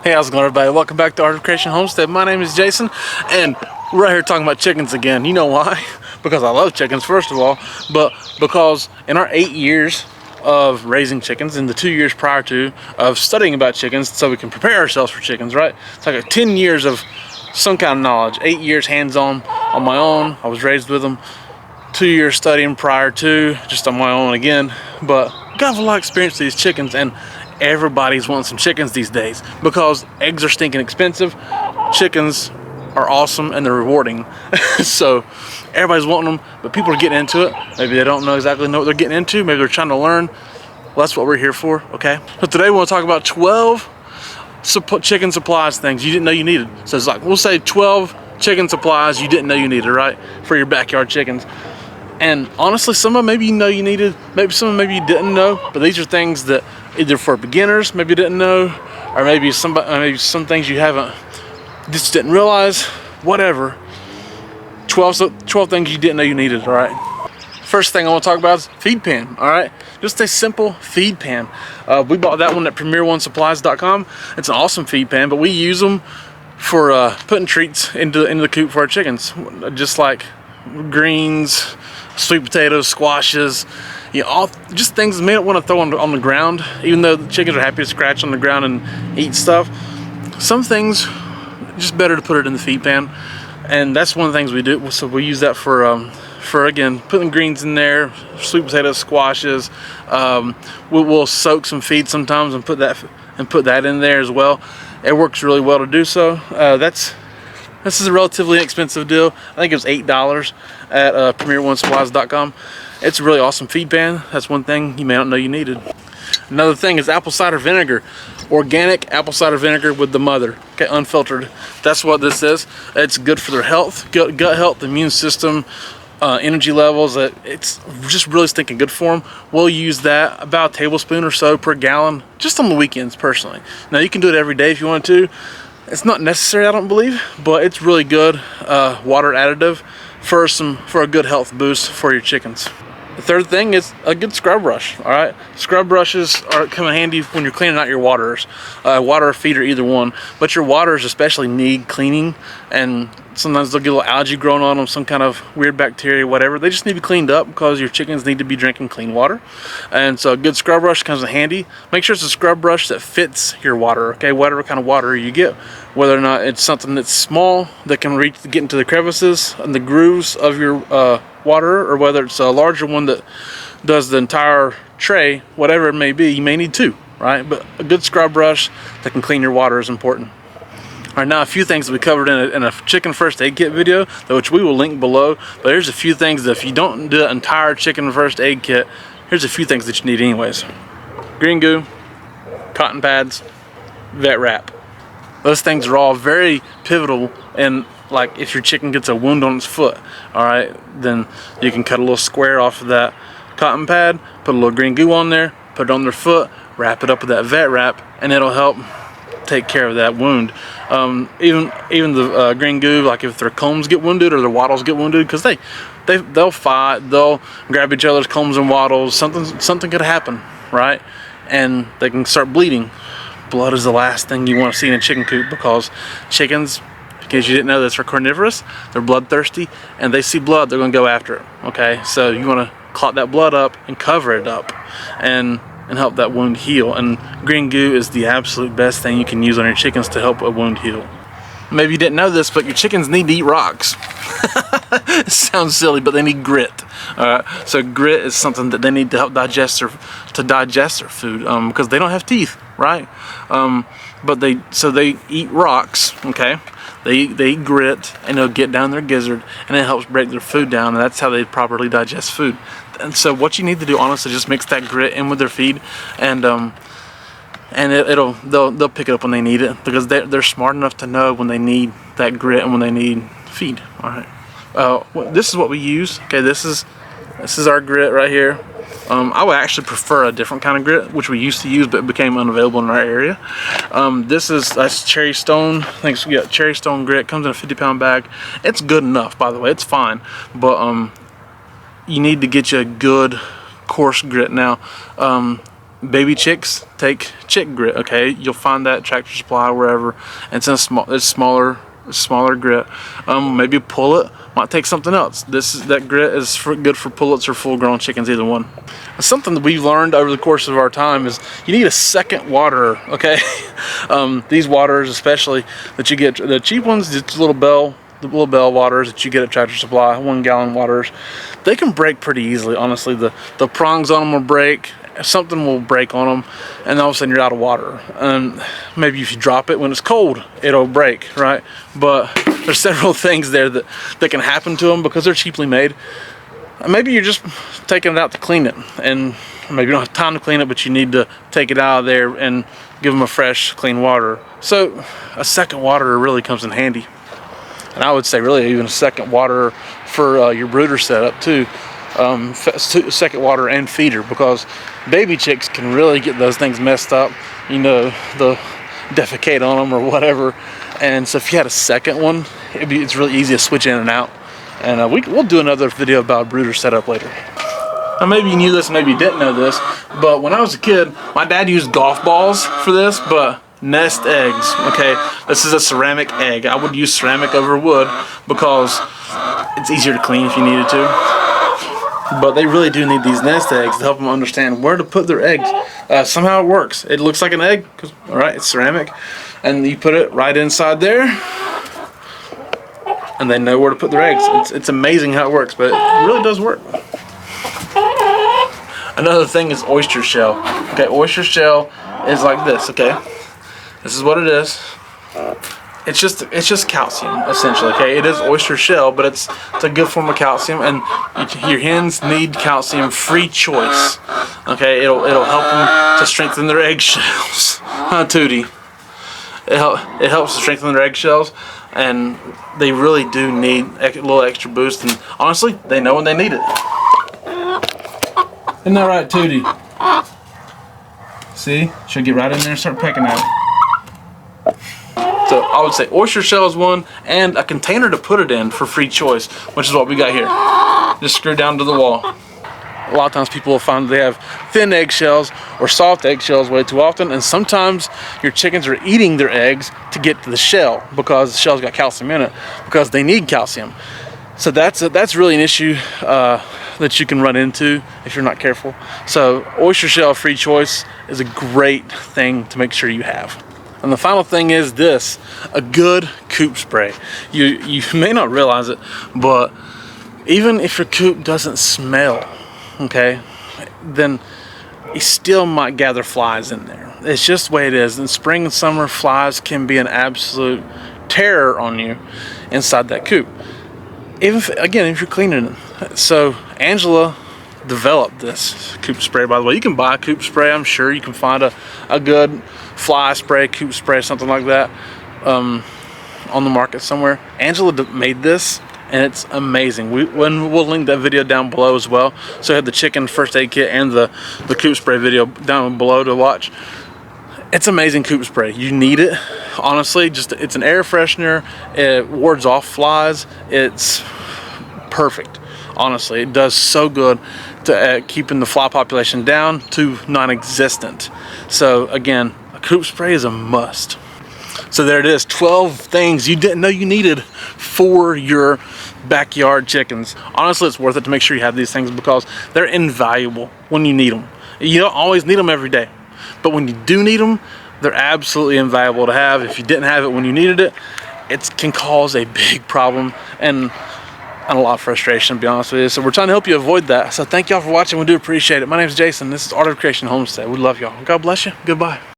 Hey, how's it going, everybody? Welcome back to Art of Creation Homestead. My name is Jason, and we're right here talking about chickens again. You know why? Because I love chickens, first of all, but because in our 8 years of raising chickens and the 2 years prior to of studying about chickens so we can prepare ourselves for chickens, right? It's like 10 years of some kind of knowledge. 8 years hands-on on my own. I was raised with them. 2 years studying prior to, just on my own again. But got a lot of experience with these chickens, and everybody's wanting some chickens these days because eggs are stinking expensive. Chickens are awesome and they're rewarding. So everybody's wanting them, but people are getting into it. Maybe they don't exactly know what they're getting into. Maybe they're trying to learn. Well, that's what we're here for, okay? So today we want to talk about 12 chicken supplies things you didn't know you needed. So it's like, we'll say 12 chicken supplies you didn't know you needed, right? For your backyard chickens. And honestly, some of them maybe you know you needed, maybe some of them maybe you didn't know, but these are things that either for beginners maybe you didn't know, or maybe some things you haven't, just didn't realize, whatever. 12 things you didn't know you needed, all right? First thing I want to talk about is feed pan, all right? Just a simple feed pan. We bought that one at PremierOneSupplies.com. It's an awesome feed pan, but we use them for putting treats into the coop for our chickens, just like greens, sweet potatoes, squashes, you know, all just things you may not want to throw on the ground, even though the chickens are happy to scratch on the ground and eat stuff. Some things just better to put it in the feed pan, and that's one of the things we do. So we use that for again putting greens in there, sweet potatoes, squashes. We'll soak some feed sometimes and put that in there as well. It works really well to do so. This is a relatively inexpensive deal. I think it was $8 at PremierOneSupplies.com. It's a really awesome feed pan. That's one thing you may not know you needed. Another thing is apple cider vinegar. Organic apple cider vinegar with the mother, okay, unfiltered. That's what this is. It's good for their health, gut health, immune system, energy levels. It's just really stinking good for them. We'll use that about a tablespoon or so per gallon, just on the weekends personally. Now you can do it every day if you want to. It's not necessary, I don't believe, but it's really good water additive for a good health boost for your chickens. The third thing is a good scrub brush, all right? Scrub brushes come in handy when you're cleaning out your waters, water or feeder, either one. But your waters especially need cleaning, and sometimes they'll get a little algae growing on them, some kind of weird bacteria, whatever. They just need to be cleaned up because your chickens need to be drinking clean water. And so a good scrub brush comes in handy. Make sure it's a scrub brush that fits your water, okay? Whatever kind of water you get, whether or not it's something that's small that can get into the crevices and the grooves of your water, or whether it's a larger one that does the entire tray, whatever it may be, you may need two, right? But a good scrub brush that can clean your water is important. All right, now a few things that we covered in a chicken first aid kit video, which we will link below. But here's a few things that if you don't do an entire chicken first aid kit, here's a few things that you need anyways. Green goo, cotton pads, vet wrap. Those things are all very pivotal, and like if your chicken gets a wound on its foot, all right, then you can cut a little square off of that cotton pad, put a little green goo on there, put it on their foot, wrap it up with that vet wrap, and it'll help take care of that wound. Even the green goo, like if their combs get wounded or their wattles get wounded, because they'll fight, they'll grab each other's combs and wattles, something could happen, right? And they can start bleeding. Blood is the last thing you want to see in a chicken coop, because chickens, in case you didn't know this, are carnivorous, they're bloodthirsty, and they see blood, they're going to go after it, okay? So you want to clot that blood up and cover it up and help that wound heal. And green goo is the absolute best thing you can use on your chickens to help a wound heal. Maybe you didn't know this, but your chickens need to eat rocks. It sounds silly, but they need grit. So grit is something that they need to help digest their food, because they don't have teeth, right? But they eat rocks, okay? They eat grit, and it'll get down their gizzard, and it helps break their food down, and that's how they properly digest food. And so what you need to do, honestly, just mix that grit in with their feed, and they'll pick it up when they need it, because they're smart enough to know when they need that grit and when they need feed. All right. This is what we use. Okay, this is our grit right here. I would actually prefer a different kind of grit, which we used to use, but it became unavailable in our area. That's Cherry Stone. I think Cherry Stone grit. Comes in a 50-pound bag. It's good enough, by the way. It's fine, but you need to get you a good coarse grit. Now, baby chicks take chick grit. Okay, you'll find that at Tractor Supply, wherever, and it's in a smaller grit. Maybe a pullet might take something else. That grit is good for pullets or full-grown chickens, either one. Something that we've learned over the course of our time is you need a second waterer. Okay, these waterers, especially that you get, the cheap ones, just the little bell waters that you get at Tractor Supply, 1 gallon waters, they can break pretty easily. Honestly, the prongs on them will break. Something will break on them, and all of a sudden you're out of water. And maybe if you drop it when it's cold, it'll break, right? But there's several things there that can happen to them because they're cheaply made. Maybe you're just taking it out to clean it, and maybe you don't have time to clean it, but you need to take it out of there and give them a fresh, clean water. So a second waterer really comes in handy. And I would say really even a second waterer for your brooder setup too. Second water and feeder, because baby chicks can really get those things messed up, you know, the defecate on them or whatever. And so if you had a second one, it's really easy to switch in and out. And we'll do another video about brooder setup later. Now maybe you knew this, maybe you didn't know this, but when I was a kid, my dad used golf balls for this, but nest eggs. Okay, this is a ceramic egg. I would use ceramic over wood because it's easier to clean if you needed to. But they really do need these nest eggs to help them understand where to put their eggs. Somehow it works. It looks like an egg, all right, it's ceramic, and you put it right inside there, and they know where to put their eggs. It's amazing how it works, but it really does work. Another thing is oyster shell. Okay, oyster shell is like this. Okay, this is what it is. It's just calcium, essentially. Okay, it is oyster shell, but it's a good form of calcium, and your hens need calcium free choice. Okay, it'll help them to strengthen their eggshells. Huh, Tootie? It helps to strengthen their eggshells, and they really do need a little extra boost. And honestly, they know when they need it. Isn't that right, Tootie? See? She'll get right in there and start pecking at it. So I would say oyster shell is one, and a container to put it in for free choice, which is what we got here. Just screw down to the wall. A lot of times people will find they have thin eggshells or soft eggshells way too often, and sometimes your chickens are eating their eggs to get to the shell because the shell's got calcium in it, because they need calcium. So that's really an issue that you can run into if you're not careful. So oyster shell free choice is a great thing to make sure you have. And the final thing is this: a good coop spray. You may not realize it, but even if your coop doesn't smell, okay, then you still might gather flies in there. It's just the way it is. In spring and summer, flies can be an absolute terror on you inside that coop. If you're cleaning it. So Angela developed this coop spray, by the way. You can buy a coop spray. I'm sure you can find a good fly spray, coop spray, something like that on the market somewhere. Angela made this, and it's amazing. We'll link that video down below as well. So I have the chicken first aid kit and the coop spray video down below to watch. It's amazing coop spray. You need it, honestly. It's an air freshener. It wards off flies. It's perfect. Honestly, it does so good to keeping the fly population down to non-existent. So again, a coop spray is a must. So there it is, 12 things you didn't know you needed for your backyard chickens. Honestly, it's worth it to make sure you have these things because they're invaluable when you need them. You don't always need them every day, but when you do need them, they're absolutely invaluable to have. If you didn't have it when you needed it, it can cause a big problem and a lot of frustration, to be honest with you. So we're trying to help you avoid that. So thank y'all for watching. We do appreciate it. My name is Jason. This is Art of Creation Homestead. We love y'all. God bless you. Goodbye.